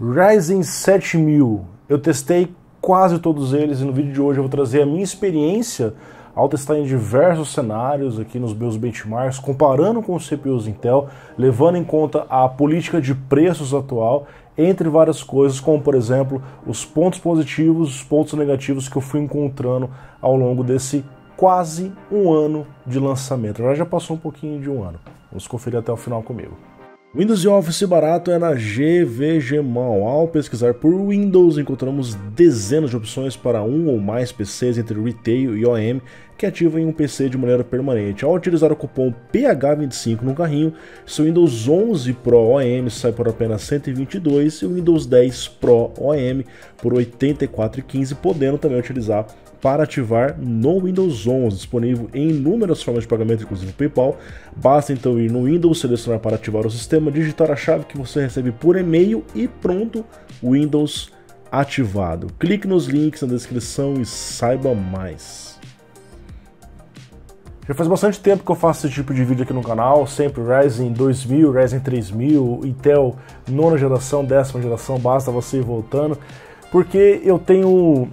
Ryzen 7000, eu testei quase todos eles e no vídeo de hoje eu vou trazer a minha experiência ao testar em diversos cenários aqui nos meus benchmarks, comparando com os CPUs Intel, levando em conta a política de preços atual, entre várias coisas, como por exemplo, os pontos positivos, os pontos negativos que eu fui encontrando ao longo desse quase um ano de lançamento. Já passou um pouquinho de um ano. Vamos conferir até o final comigo. Windows e Office barato é na GVGMall. Ao pesquisar por Windows, encontramos dezenas de opções para um ou mais PCs entre Retail e OEM que ativam um PC de maneira permanente. Ao utilizar o cupom PH25 no carrinho, seu Windows 11 Pro OEM sai por apenas R$ 122 e o Windows 10 Pro OEM por R$ 84,15, podendo também utilizar para ativar no Windows 11, disponível em inúmeras formas de pagamento, inclusive PayPal. Basta então ir no Windows, selecionar para ativar o sistema, digitar a chave que você recebe por e-mail e pronto, Windows ativado. Clique nos links na descrição e saiba mais. Já faz bastante tempo que eu faço esse tipo de vídeo aqui no canal, sempre Ryzen 2000, Ryzen 3000, Intel 9ª geração, 10ª geração, basta você ir voltando, porque eu tenho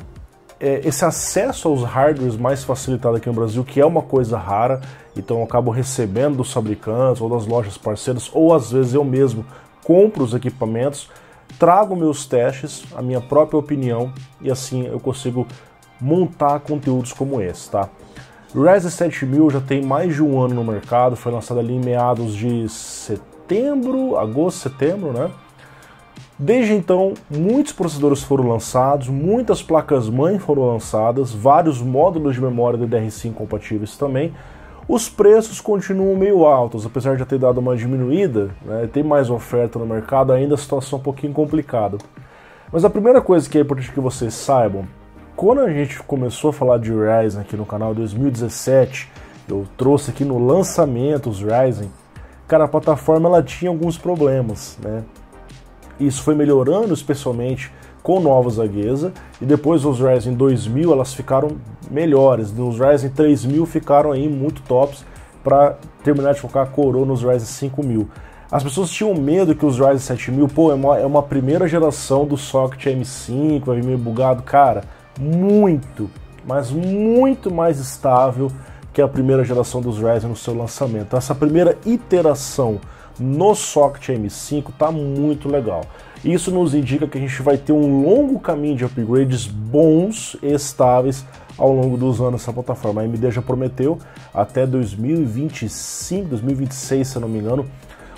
esse acesso aos hardwares mais facilitado aqui no Brasil, que é uma coisa rara, então eu acabo recebendo dos fabricantes ou das lojas parceiras, ou às vezes eu mesmo compro os equipamentos, trago meus testes, a minha própria opinião, e assim eu consigo montar conteúdos como esse, tá? O Ryzen 7000 já tem mais de um ano no mercado, foi lançado ali em meados de setembro, agosto, setembro, né? Desde então, muitos processadores foram lançados, muitas placas-mãe foram lançadas, vários módulos de memória DDR5 compatíveis também. Os preços continuam meio altos, apesar de já ter dado uma diminuída, né, tem mais oferta no mercado, ainda a situação é um pouquinho complicada. Mas a primeira coisa que é importante que vocês saibam, quando a gente começou a falar de Ryzen aqui no canal em 2017, eu trouxe aqui no lançamento os Ryzen, cara, a plataforma ela tinha alguns problemas, né? Isso foi melhorando, especialmente com novos AGESA, e depois os Ryzen 2000 elas ficaram melhores, os Ryzen 3000 ficaram aí muito tops para terminar de focar a coroa nos Ryzen 5000. As pessoas tinham medo que os Ryzen 7000, pô, é uma primeira geração do socket M5, vai vir meio bugado, cara, muito, mas muito mais estável que a primeira geração dos Ryzen no seu lançamento. Essa primeira iteração no socket M5 tá muito legal. Isso nos indica que a gente vai ter um longo caminho de upgrades bons e estáveis ao longo dos anos nessa plataforma. A AMD já prometeu até 2025, 2026, se eu não me engano,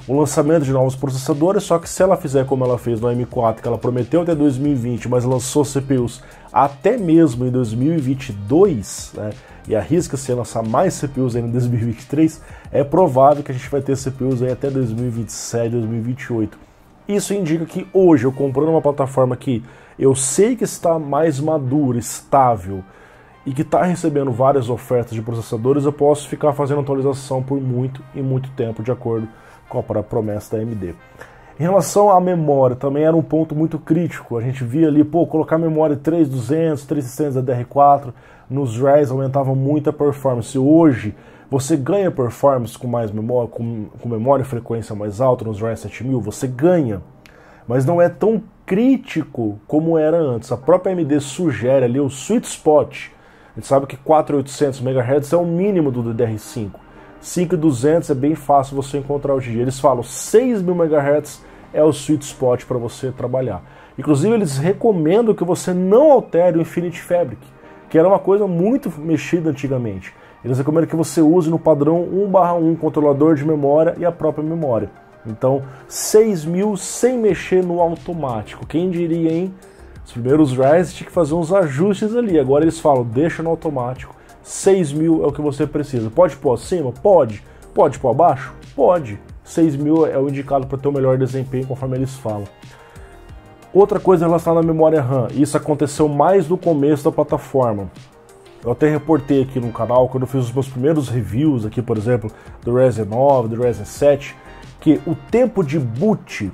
o lançamento de novos processadores, só que se ela fizer como ela fez no M4, que ela prometeu até 2020, mas lançou CPUs até mesmo em 2022, né, e arrisca-se a lançar mais CPUs ainda em 2023, é provável que a gente vai ter CPUs aí até 2027, 2028. Isso indica que hoje, eu comprando uma plataforma que eu sei que está mais madura, estável, e que está recebendo várias ofertas de processadores, eu posso ficar fazendo atualização por muito e muito tempo, de acordo com a promessa da AMD. Em relação à memória, também era um ponto muito crítico. A gente via ali, pô, colocar memória 3200, 3600 da DR4 nos Ryzen aumentava muito a performance. Hoje, você ganha performance com mais memória, com memória e frequência mais alta nos Ryzen 7000, você ganha, mas não é tão crítico como era antes. A própria AMD sugere ali o sweet spot. A gente sabe que 4800 MHz é o mínimo do DDR5. 5200 é bem fácil você encontrar hoje em dia. Eles falam 6000 MHz é o sweet spot para você trabalhar. Inclusive eles recomendam que você não altere o Infinity Fabric, que era uma coisa muito mexida antigamente. Eles recomendam que você use no padrão 1/1 controlador de memória e a própria memória. Então 6000 sem mexer no automático. Quem diria, hein? Os primeiros Ryzen tinha que fazer uns ajustes ali. Agora eles falam, deixa no automático. 6000 é o que você precisa. Pode pôr acima? Pode. Pode pôr abaixo? Pode. 6000 é o indicado para ter o melhor desempenho, conforme eles falam. Outra coisa relacionada à memória RAM. Isso aconteceu mais no começo da plataforma. Eu até reportei aqui no canal, quando eu fiz os meus primeiros reviews aqui, por exemplo, do Ryzen 9, do Ryzen 7, que o tempo de boot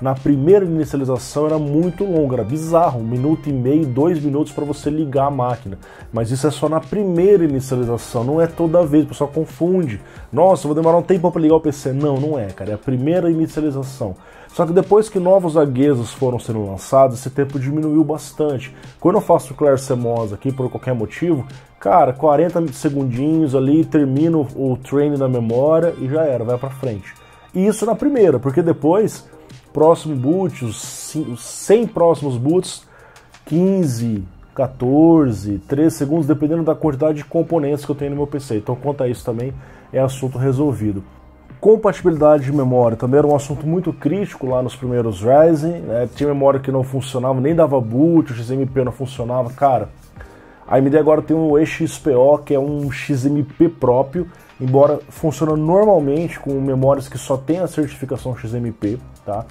na primeira inicialização era muito longo, era bizarro, 1,5 minuto, 2 minutos para você ligar a máquina. Mas isso é só na primeira inicialização, não é toda vez, o pessoal confunde. Nossa, vou demorar um tempo para ligar o PC. Não, não é, cara, é a primeira inicialização. Só que depois que novos zagueiros foram sendo lançados, esse tempo diminuiu bastante. Quando eu faço o Clair CMOS aqui, por qualquer motivo, cara, 40 segundinhos ali, termino o training da memória e já era, vai para frente. E isso na primeira, porque depois, próximo boot, os 100 próximos boots, 15, 14, 13 segundos, dependendo da quantidade de componentes que eu tenho no meu PC. Então, quanto a isso também, é assunto resolvido. Compatibilidade de memória também era um assunto muito crítico lá nos primeiros Ryzen, né? Tinha memória que não funcionava, nem dava boot, o XMP não funcionava. Cara, a AMD agora tem um eXPO, que é um XMP próprio, embora funcione normalmente com memórias que só tem a certificação XMP, tá?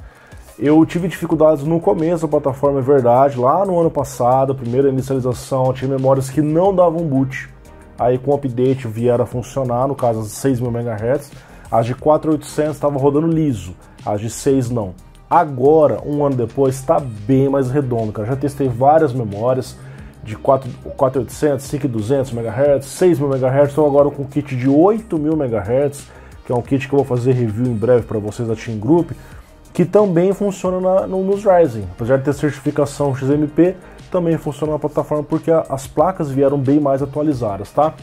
Eu tive dificuldades no começo da plataforma, é verdade, lá no ano passado, a primeira inicialização, tinha memórias que não davam boot, aí com o update vieram a funcionar, no caso as 6.000 MHz, as de 4800 estavam rodando liso, as de 6 não. Agora, um ano depois, está bem mais redondo, cara. Já testei várias memórias de 4800, 5200 MHz, 6.000 MHz, estou agora com um kit de 8.000 MHz, que é um kit que eu vou fazer review em breve para vocês da Team Group, que também funciona nos Ryzen. Apesar de ter certificação XMP, também funciona na plataforma porque as placas vieram bem mais atualizadas, tá?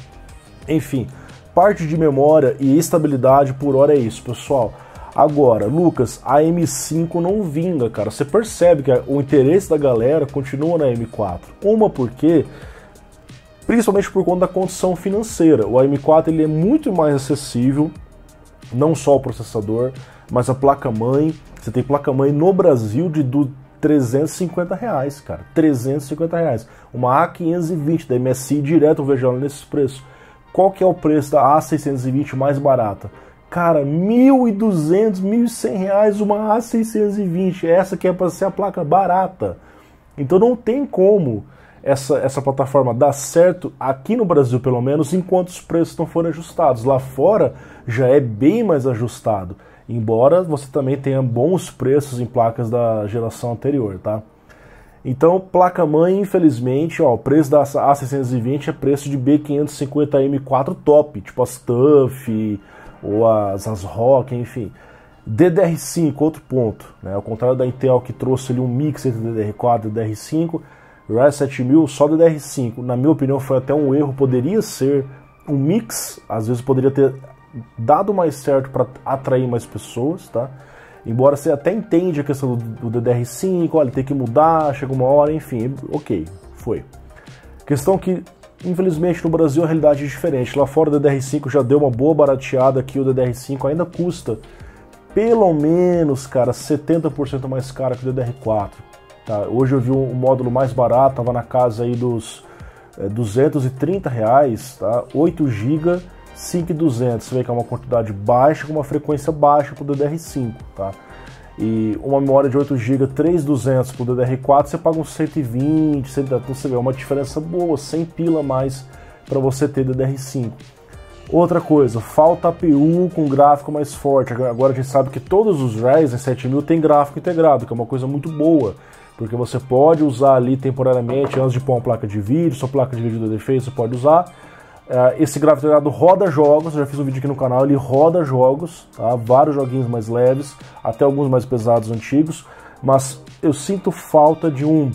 Enfim, parte de memória e estabilidade por hora é isso, pessoal. Agora, Lucas, a M5 não vinga, cara. Você percebe que o interesse da galera continua na M4. Uma porque, principalmente por conta da condição financeira, o M4 ele é muito mais acessível, não só o processador, mas a placa-mãe. Você tem placa-mãe no Brasil de R$350, cara. R$350. Uma A520 da MSI direto, eu vejo ela nesses preços. Qual que é o preço da A620 mais barata? Cara, R$1.200, R$1.100 uma A620. Essa que é para ser a placa barata. Então não tem como essa plataforma dar certo aqui no Brasil, pelo menos, enquanto os preços não forem ajustados. Lá fora já é bem mais ajustado. Embora você também tenha bons preços em placas da geração anterior, tá? Então, placa-mãe, infelizmente, ó, o preço da A620 é preço de B550M4 top, tipo as TUF ou as ROG, enfim. DDR5, outro ponto, né? Ao contrário da Intel que trouxe ali um mix entre DDR4 e DDR5, o Ryzen 7000 só DDR5, na minha opinião foi até um erro, poderia ser um mix, às vezes poderia ter dado mais certo para atrair mais pessoas, tá? Embora você até entende a questão do DDR5, olha, tem que mudar, chega uma hora, enfim, ok, foi. Questão que, infelizmente, no Brasil a realidade é diferente. Lá fora o DDR5 já deu uma boa barateada, aqui o DDR5 ainda custa, pelo menos, cara, 70% mais caro que o DDR4. Tá? Hoje eu vi um módulo mais barato, tava na casa aí dos R$230, tá? 8 GB, 5200, você vê que é uma quantidade baixa com uma frequência baixa para o DDR5, tá? E uma memória de 8 GB, 3200 para o DDR4, você paga uns 120, 130, então você vê uma diferença boa, 100 pila a mais para você ter DDR5. Outra coisa, falta APU com gráfico mais forte. Agora a gente sabe que todos os Ryzen 7000 tem gráfico integrado, que é uma coisa muito boa, porque você pode usar ali temporariamente, antes de pôr uma placa de vídeo, sua placa de vídeo do defeito, você pode usar. Esse gráfico integrado roda jogos, eu já fiz um vídeo aqui no canal, ele roda jogos, tá? Vários joguinhos mais leves, até alguns mais pesados, antigos, mas eu sinto falta de um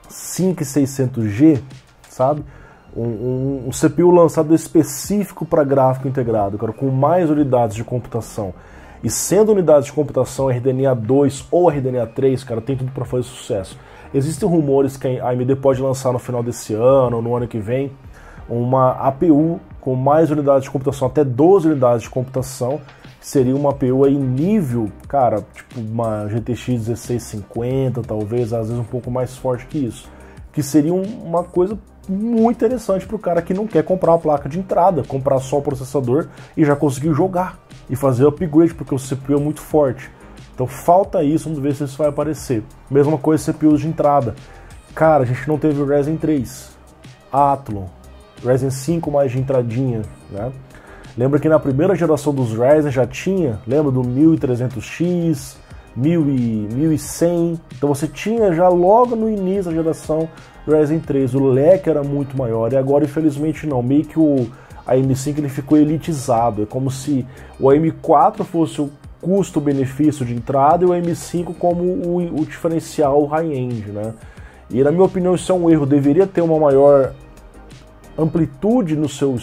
5600G, sabe? Um CPU lançado específico para gráfico integrado, cara, com mais unidades de computação. E sendo unidades de computação RDNA 2 ou RDNA 3, cara, tem tudo para fazer sucesso. Existem rumores que a AMD pode lançar no final desse ano ou no ano que vem uma APU com mais unidades de computação, até 12 unidades de computação, seria uma APU aí nível, cara, tipo uma GTX 1650, talvez, às vezes um pouco mais forte que isso, que seria uma coisa muito interessante para o cara que não quer comprar uma placa de entrada, comprar só o processador e já conseguir jogar e fazer upgrade, porque o CPU é muito forte. Então falta isso, vamos ver se isso vai aparecer. Mesma coisa CPUs de entrada. Cara, a gente não teve o Ryzen 3, Athlon, Ryzen 5 mais de entradinha, né? Lembra que na primeira geração dos Ryzen já tinha, lembra do 1300X, 1100, então você tinha já logo no início da geração Ryzen 3, o leque era muito maior, e agora infelizmente não, meio que a M5 ele ficou elitizado, é como se o M4 fosse o custo-benefício de entrada e o M5 como o diferencial high-end, né? E na minha opinião isso é um erro, deveria ter uma maior amplitude no seu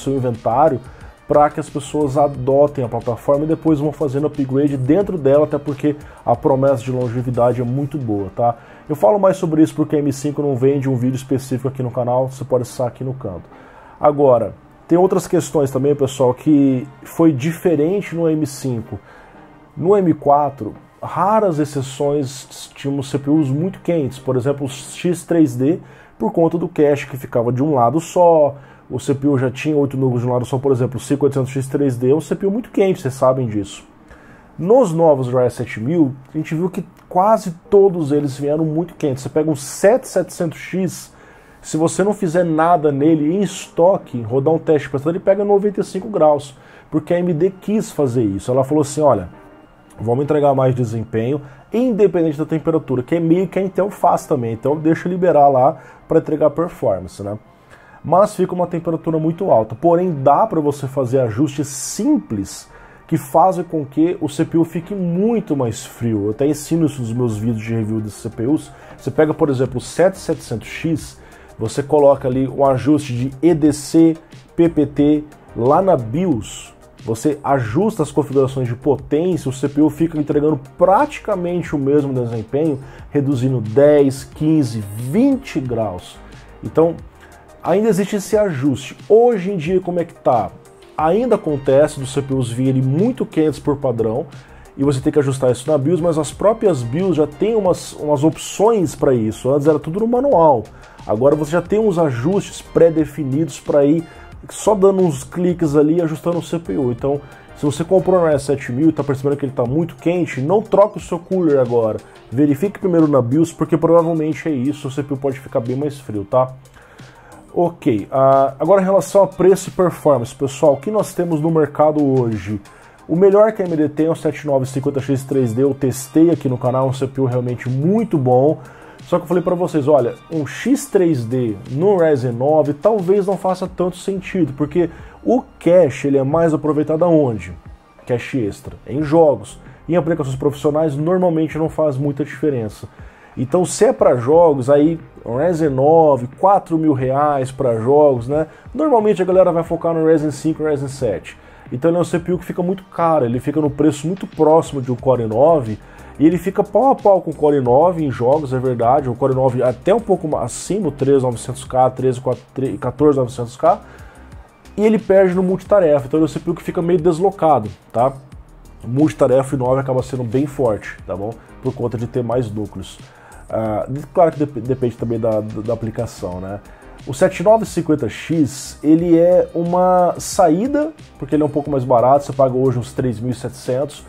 inventário para que as pessoas adotem a plataforma e depois vão fazendo upgrade dentro dela, até porque a promessa de longevidade é muito boa, tá? Eu falo mais sobre isso porque a M5 não vende um vídeo específico aqui no canal, você pode acessar aqui no canto. Agora, tem outras questões também, pessoal, que foi diferente no M5. No M4, raras exceções tínhamos CPUs muito quentes, por exemplo, o X3D, por conta do cache que ficava de um lado só, o CPU já tinha 8 núcleos de um lado só, por exemplo, o 5800X3D é um CPU muito quente, vocês sabem disso. Nos novos Ryzen 7000, a gente viu que quase todos eles vieram muito quentes. Você pega um 7700X, se você não fizer nada nele em estoque, rodar um teste para ele pega 95 graus, porque a AMD quis fazer isso. Ela falou assim, olha, vamos entregar mais desempenho, independente da temperatura, que é meio que a Intel faz também, então deixa eu liberar lá para entregar performance, né? Mas fica uma temperatura muito alta, porém dá para você fazer ajustes simples que fazem com que o CPU fique muito mais frio. Eu até ensino isso nos meus vídeos de review desses CPUs. Você pega, por exemplo, o 7700X, você coloca ali um ajuste de EDC, PPT, lá na BIOS, você ajusta as configurações de potência, o CPU fica entregando praticamente o mesmo desempenho, reduzindo 10, 15, 20 graus. Então, ainda existe esse ajuste. Hoje em dia, como é que tá? Ainda acontece dos CPUs virem muito quentes por padrão, e você tem que ajustar isso na BIOS, mas as próprias BIOS já tem umas opções para isso. Antes era tudo no manual. Agora você já tem uns ajustes pré-definidos para ir só dando uns cliques ali e ajustando o CPU. Então, se você comprou no Ryzen 7000 e está percebendo que ele está muito quente, não troque o seu cooler agora. Verifique primeiro na BIOS, porque provavelmente é isso, o CPU pode ficar bem mais frio, tá? Ok, agora em relação a preço e performance, pessoal, o que nós temos no mercado hoje? O melhor que a AMD tem é o 7950X3D, eu testei aqui no canal, um CPU realmente muito bom. Só que eu falei pra vocês, olha, um X3D no Ryzen 9 talvez não faça tanto sentido, porque o cache ele é mais aproveitado aonde? Cache extra, em jogos. Em aplicações profissionais normalmente não faz muita diferença. Então se é para jogos, aí Ryzen 9, R$4.000 para jogos, né? Normalmente a galera vai focar no Ryzen 5 e Ryzen 7. Então ele é um CPU que fica muito caro, ele fica no preço muito próximo de um Core 9, e ele fica pau a pau com o Core 9 em jogos, é verdade, o Core 9 até um pouco acima, o 13900K, 14900K, e ele perde no multitarefa, então ele é um CPU que fica meio deslocado, tá? O multitarefa 9 acaba sendo bem forte, tá bom? Por conta de ter mais núcleos. Claro que depende também da aplicação, né? O 7950X, ele é uma saída, porque ele é um pouco mais barato, você paga hoje uns 3.700,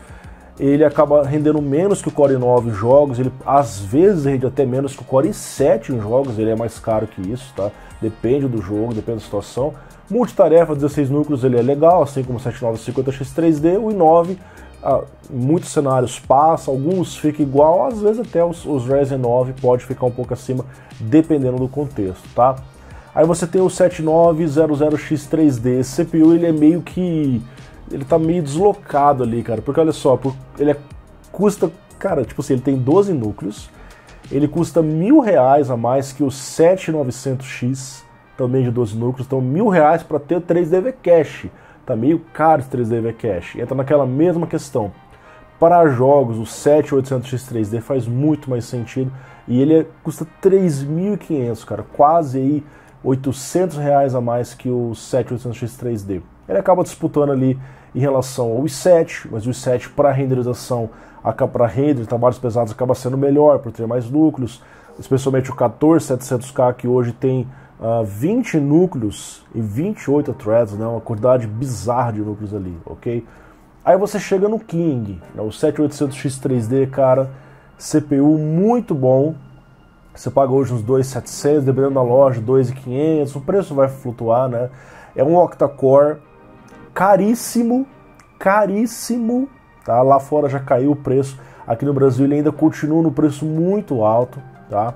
ele acaba rendendo menos que o Core 9 em jogos, ele às vezes rende até menos que o Core 7 em jogos, ele é mais caro que isso, tá? Depende do jogo, depende da situação. Multitarefa, 16 núcleos, ele é legal, assim como o 7950X3D, o i9, em muitos cenários passa, alguns fica igual, às vezes até os Ryzen 9 pode ficar um pouco acima, dependendo do contexto, tá? Aí você tem o 7900X3D, esse CPU ele é meio que... ele tá meio deslocado ali, cara, porque olha só, custa, cara, tipo assim, ele tem 12 núcleos, ele custa R$1.000 a mais que o 7900X, também de 12 núcleos, então R$1.000 para ter 3DV Cache, tá meio caro esse 3DV Cache, entra naquela mesma questão. Para jogos, o 7800X3D faz muito mais sentido, e ele custa 3.500, cara, quase aí R$800 a mais que o 7800X3D. Ele acaba disputando ali em relação ao i7, mas o i7 para renderização, para render trabalhos pesados acaba sendo melhor por ter mais núcleos, especialmente o 14700K que hoje tem 20 núcleos e 28 threads, né, uma quantidade bizarra de núcleos ali, ok? Aí você chega no King, né, o 7800X3D, cara, CPU muito bom. Você paga hoje uns 2.700, dependendo da loja, 2.500, o preço vai flutuar, né? É um octa-core caríssimo, caríssimo, tá? Lá fora já caiu o preço. Aqui no Brasil ele ainda continua no preço muito alto, tá?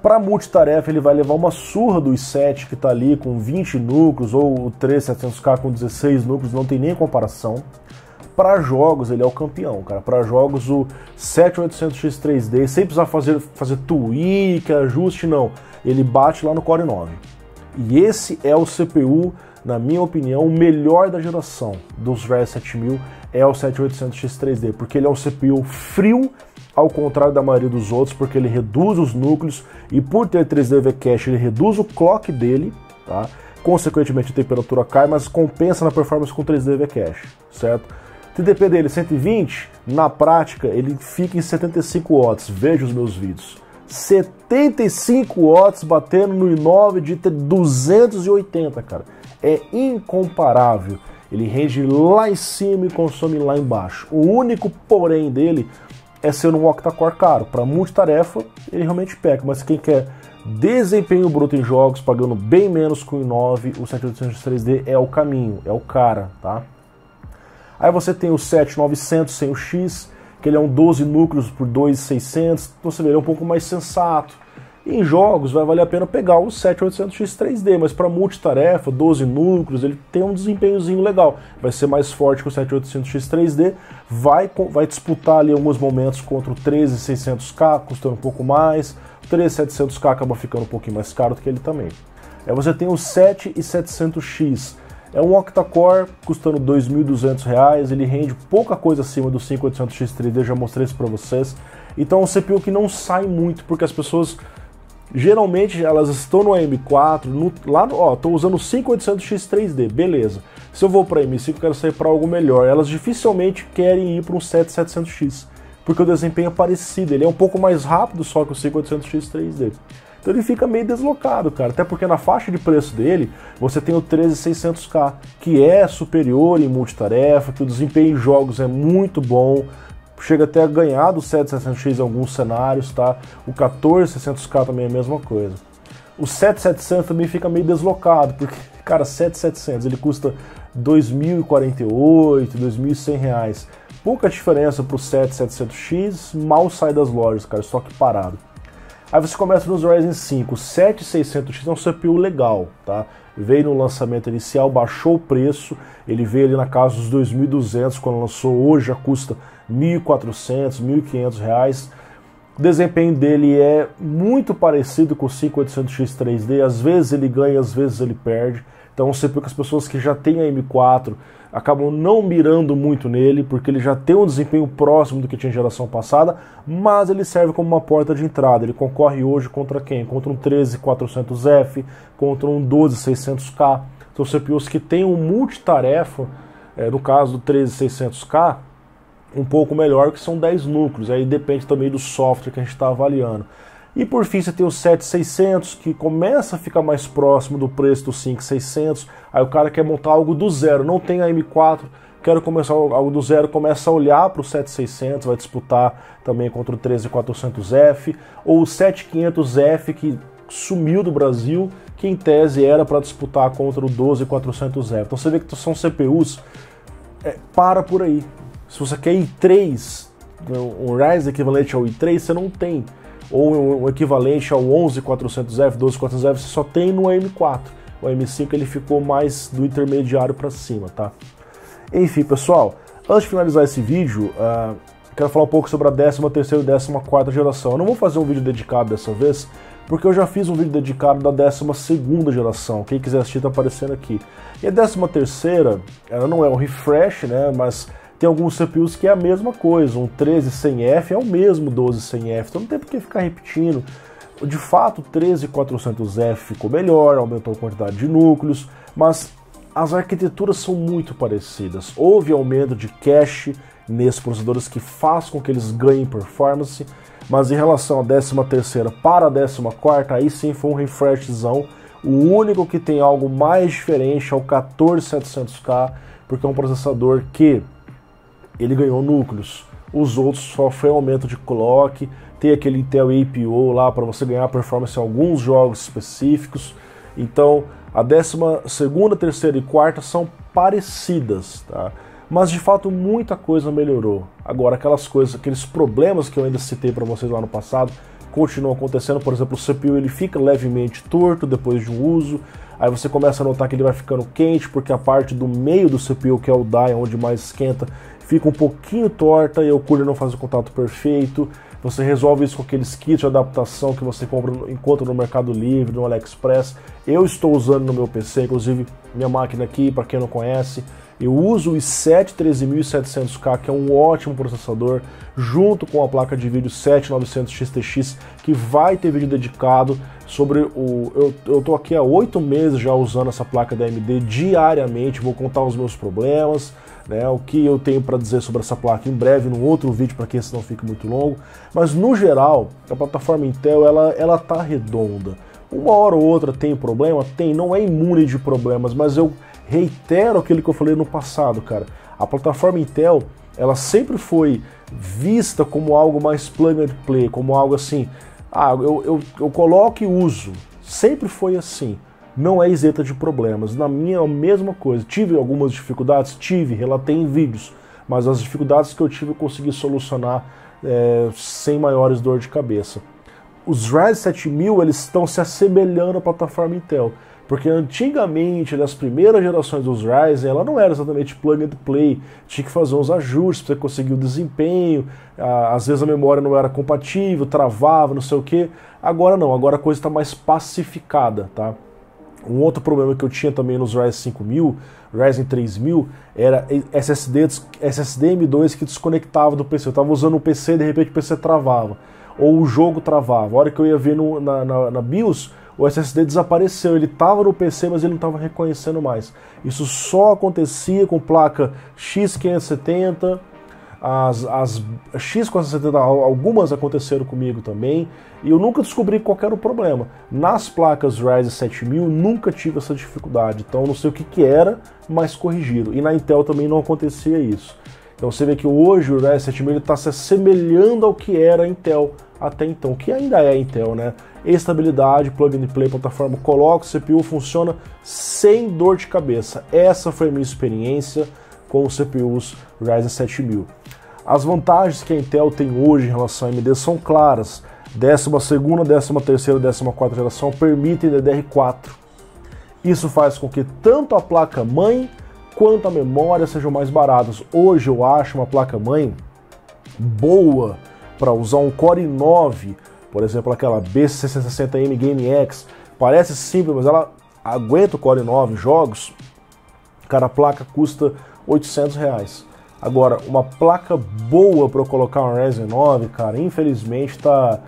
Para multitarefa ele vai levar uma surra do i7 que está ali com 20 núcleos, ou o 3700K com 16 núcleos, não tem nem comparação. Para jogos ele é o campeão, cara. Para jogos o 7800X3D, sem precisar fazer tweak, ajuste, não. Ele bate lá no Core 9. E esse é o CPU, na minha opinião, o melhor da geração dos Ryzen 7000 é o 7800X3D, porque ele é um CPU frio, ao contrário da maioria dos outros, porque ele reduz os núcleos e por ter 3D V-Cache ele reduz o clock dele, tá? Consequentemente a temperatura cai, mas compensa na performance com 3D V-Cache, certo? O TDP dele 120, na prática ele fica em 75 watts, veja os meus vídeos. 75 watts batendo no i9 de 280, cara. É incomparável. Ele rende lá em cima e consome lá embaixo. O único porém dele é ser um octa-core caro. Para multitarefa, ele realmente peca, mas quem quer desempenho bruto em jogos, pagando bem menos que o i9, o 7800X3D é o caminho, é o cara, tá? Aí você tem o 7900 sem o X, que ele é um 12 núcleos por 2.600, então você vê, ele é um pouco mais sensato. Em jogos vai valer a pena pegar o 7800X3D, mas para multitarefa, 12 núcleos, ele tem um desempenhozinho legal. Vai ser mais forte que o 7800X3D, vai disputar ali alguns momentos contra o 13600K, custando um pouco mais. O 13700K acaba ficando um pouquinho mais caro do que ele também. Aí você tem o 7700X, é um octa-core custando R$ 2.200, ele rende pouca coisa acima do 5800X3D, já mostrei isso para vocês. Então é um CPU que não sai muito, porque as pessoas geralmente elas estão no AM4, estou usando o 5800X3D, beleza. Se eu vou para AM5, eu quero sair para algo melhor. Elas dificilmente querem ir para um 7700X, porque o desempenho é parecido, ele é um pouco mais rápido só que o 5800X3D. Então ele fica meio deslocado, cara, até porque na faixa de preço dele, você tem o 13600K, que é superior em multitarefa, que o desempenho em jogos é muito bom, chega até a ganhar do 7700X em alguns cenários, tá? O 14600K também é a mesma coisa. O 7700 também fica meio deslocado, porque, cara, 7700 ele custa R$ 2.048, R$ 2.100. Pouca diferença para o 7700X, mal sai das lojas, cara, estoque parado. Aí você começa nos Ryzen 5, o 7600X é um CPU legal, tá? Veio no lançamento inicial, baixou o preço, ele veio ali na casa dos 2.200 quando lançou, hoje já custa R$ 1.400, R$ 1.500. O desempenho dele é muito parecido com o 5800X3D, às vezes ele ganha, às vezes ele perde. Então você vê que as pessoas que já têm a M4 acabam não mirando muito nele, porque ele já tem um desempenho próximo do que tinha em geração passada, mas ele serve como uma porta de entrada. Ele concorre hoje contra quem? Contra um 13400F, contra um 12600K. São CPUs que têm um multitarefa, no caso do 13600K, um pouco melhor, que são 10 núcleos. Aí depende também do software que a gente está avaliando. E por fim você tem o 7600, que começa a ficar mais próximo do preço do 5600. Aí o cara quer montar algo do zero, não tem a M4, quero começar algo do zero, começa a olhar para o 7600, vai disputar também contra o 13400F, ou o 7500F, que sumiu do Brasil, que em tese era para disputar contra o 12400F. Então você vê que são CPUs, para por aí. Se você quer i3, um Ryzen equivalente ao i3, você não tem. Ou um equivalente ao 11400F, 12400F, você só tem no AM4. O AM5 ele ficou mais do intermediário para cima, tá? Enfim, pessoal, antes de finalizar esse vídeo, quero falar um pouco sobre a 13ª e 14ª geração. Eu não vou fazer um vídeo dedicado dessa vez, porque eu já fiz um vídeo dedicado da 12ª geração. Quem quiser assistir tá aparecendo aqui. E a 13ª, ela não é um refresh, né, mas tem alguns CPUs que é a mesma coisa, um 13100F é o mesmo 12100F, então não tem por que ficar repetindo. De fato, o 13400F ficou melhor, aumentou a quantidade de núcleos, mas as arquiteturas são muito parecidas. Houve aumento de cache nesses processadores que faz com que eles ganhem performance, mas em relação à 13ª para a 14ª, aí sim foi um refreshzão. O único que tem algo mais diferente é o 14700K, porque é um processador que ele ganhou núcleos. Os outros só foi aumento de clock, tem aquele Intel APO lá para você ganhar performance em alguns jogos específicos. Então a 12ª, 13ª e 4ª são parecidas, tá? mas de fato muita coisa melhorou. Agora, aquelas coisas, aqueles problemas que eu ainda citei para vocês lá no passado, continuam acontecendo. Por exemplo, o CPU ele fica levemente torto depois de um uso, aí você começa a notar que ele vai ficando quente, porque a parte do meio do CPU, que é o die, onde mais esquenta, fica um pouquinho torta e o cooler não faz o contato perfeito. Você resolve isso com aqueles kits de adaptação que você encontra no Mercado Livre, no AliExpress. Eu estou usando no meu PC, inclusive minha máquina aqui, para quem não conhece, eu uso o i7 13700K, que é um ótimo processador, junto com a placa de vídeo 7900XTX, que vai ter vídeo dedicado sobre o... Eu tô aqui há 8 meses já usando essa placa da AMD diariamente, vou contar os meus problemas, né, o que eu tenho para dizer sobre essa placa em breve, num outro vídeo, para que esse não fique muito longo. Mas no geral, a plataforma Intel, ela tá redonda. Uma hora ou outra tem problema? Tem, não é imune de problemas, mas eu reitero aquilo que eu falei no passado, cara. A plataforma Intel, ela sempre foi vista como algo mais plug and play, como algo assim, eu coloco e uso. Sempre foi assim. Não é isenta de problemas. Na minha, a mesma coisa. Tive algumas dificuldades? Tive, relatei em vídeos. Mas as dificuldades que eu tive eu consegui solucionar sem maiores dor de cabeça. Os Ryzen 7000, eles estão se assemelhando à plataforma Intel. Porque antigamente, nas primeiras gerações dos Ryzen, ela não era exatamente plug and play. Tinha que fazer uns ajustes para você conseguir o desempenho. Às vezes a memória não era compatível, travava, não sei o que. Agora não, agora a coisa está mais pacificada, tá? Um outro problema que eu tinha também nos Ryzen 5000, Ryzen 3000, era SSD M2 que desconectava do PC. Eu estava usando o PC e de repente o PC travava. Ou o jogo travava. A hora que eu ia ver na BIOS, o SSD desapareceu. Ele estava no PC, mas ele não estava reconhecendo mais. Isso só acontecia com placa X570, as X470, algumas aconteceram comigo também, e eu nunca descobri qual era o problema. Nas placas Ryzen 7000 nunca tive essa dificuldade, então não sei o que era, mas corrigiram. E na Intel também não acontecia isso. Então você vê que hoje o Ryzen 7000 está se assemelhando ao que era a Intel até então, que ainda é a Intel, né? Estabilidade, plug and play, plataforma, coloca o CPU, funciona sem dor de cabeça. Essa foi a minha experiência com os CPUs Ryzen 7000. As vantagens que a Intel tem hoje em relação à AMD são claras. 12ª, 13ª, 14ª geração permitem DDR4. Isso faz com que tanto a placa-mãe quanto a memória sejam mais baratas. Hoje eu acho uma placa-mãe boa para usar um Core i9, por exemplo, aquela B660M Game X. Parece simples, mas ela aguenta o Core i9 jogos. Cara, a placa custa R$800. Agora, uma placa boa para eu colocar uma Ryzen 9, cara, infelizmente tá...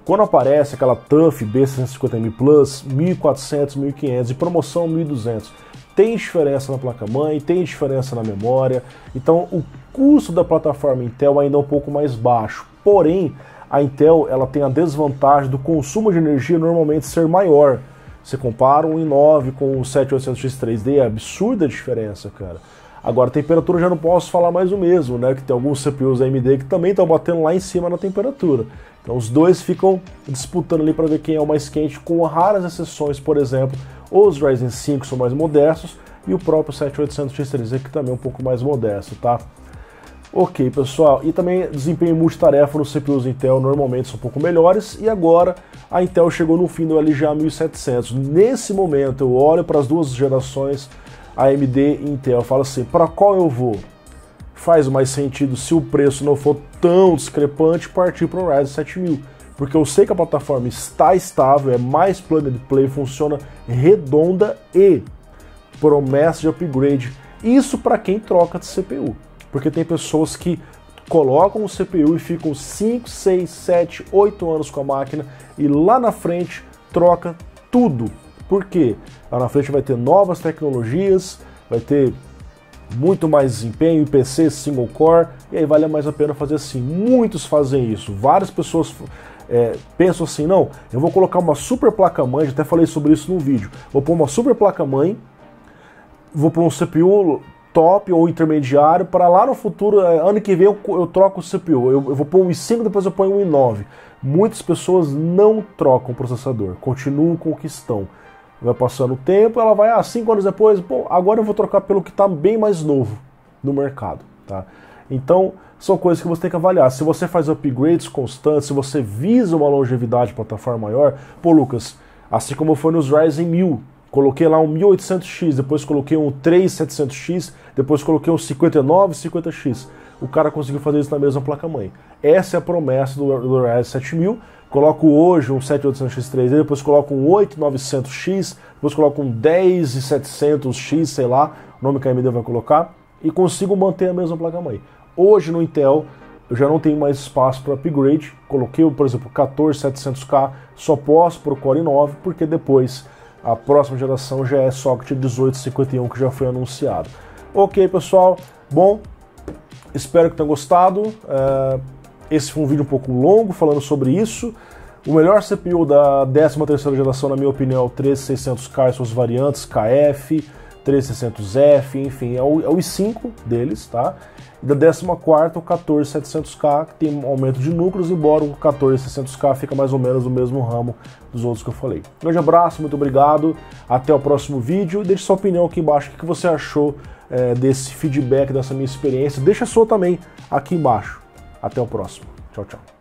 Quando aparece aquela TUF B650M Plus, 1.400, 1.500, e promoção 1.200. Tem diferença na placa-mãe, tem diferença na memória, então o custo da plataforma Intel ainda é um pouco mais baixo. Porém, a Intel ela tem a desvantagem do consumo de energia normalmente ser maior. Você compara um i9 com o 7800X3D, é absurda a diferença, cara. Agora, a temperatura eu já não posso falar mais o mesmo, né? Que tem alguns CPUs AMD que também estão batendo lá em cima na temperatura. Então os dois ficam disputando ali para ver quem é o mais quente, com raras exceções, por exemplo, os Ryzen 5 são mais modestos e o próprio 7800X3D que também é um pouco mais modesto, tá? Ok, pessoal, e também desempenho multitarefa nos CPUs Intel normalmente são um pouco melhores, e agora a Intel chegou no fim do LGA 1700. Nesse momento eu olho para as duas gerações AMD e Intel, eu falo assim, para qual eu vou? Faz mais sentido, se o preço não for tão discrepante, partir para o Ryzen 7000, porque eu sei que a plataforma está estável, é mais plug and play, funciona redonda e promessa de upgrade. Isso para quem troca de CPU, porque tem pessoas que colocam o CPU e ficam 5, 6, 7, 8 anos com a máquina e lá na frente troca tudo. Por quê? Lá na frente vai ter novas tecnologias, vai ter muito mais desempenho, PC single core, e aí vale mais a pena fazer assim. Muitos fazem isso, várias pessoas pensam assim, não, eu vou colocar uma super placa-mãe, já até falei sobre isso no vídeo, vou pôr uma super placa-mãe, vou pôr um CPU top ou intermediário, para lá no futuro, ano que vem eu troco o CPU, eu vou pôr um i5, depois eu ponho um i9. Muitas pessoas não trocam o processador, continuam com o que estão. Vai passando o tempo, ela vai, 5 anos depois, pô, agora eu vou trocar pelo que está bem mais novo. no mercado, tá? Então, são coisas que você tem que avaliar. Se você faz upgrades constantes, se você visa uma longevidade de plataforma maior, pô, Lucas, assim como foi nos Ryzen 1000, coloquei lá um 1800X, depois coloquei um 3700X, depois coloquei um 5950X. O cara conseguiu fazer isso na mesma placa-mãe. Essa é a promessa do Ryzen 7000. Coloco hoje um 7800X3D, depois coloco um 8900X, depois coloco um 10700X, sei lá, o nome que a AMD vai colocar, e consigo manter a mesma placa-mãe. Hoje no Intel, eu já não tenho mais espaço para upgrade. Coloquei, por exemplo, 14700K, só posso para o Core i9, porque depois a próxima geração já é socket 1851, que já foi anunciado. Ok, pessoal, bom, espero que tenham gostado. Esse foi um vídeo um pouco longo falando sobre isso. O melhor CPU da 13ª geração, na minha opinião, é o 13600K e suas variantes, KF, 13600F, enfim, é o i5 deles, tá? E da 14ª, o 14700K, que tem um aumento de núcleos, embora o 14600K fica mais ou menos no mesmo ramo dos outros que eu falei. Um grande abraço, muito obrigado, até o próximo vídeo. Deixe sua opinião aqui embaixo, o que você achou desse feedback, dessa minha experiência. Deixa a sua também aqui embaixo. Até o próximo. Tchau, tchau.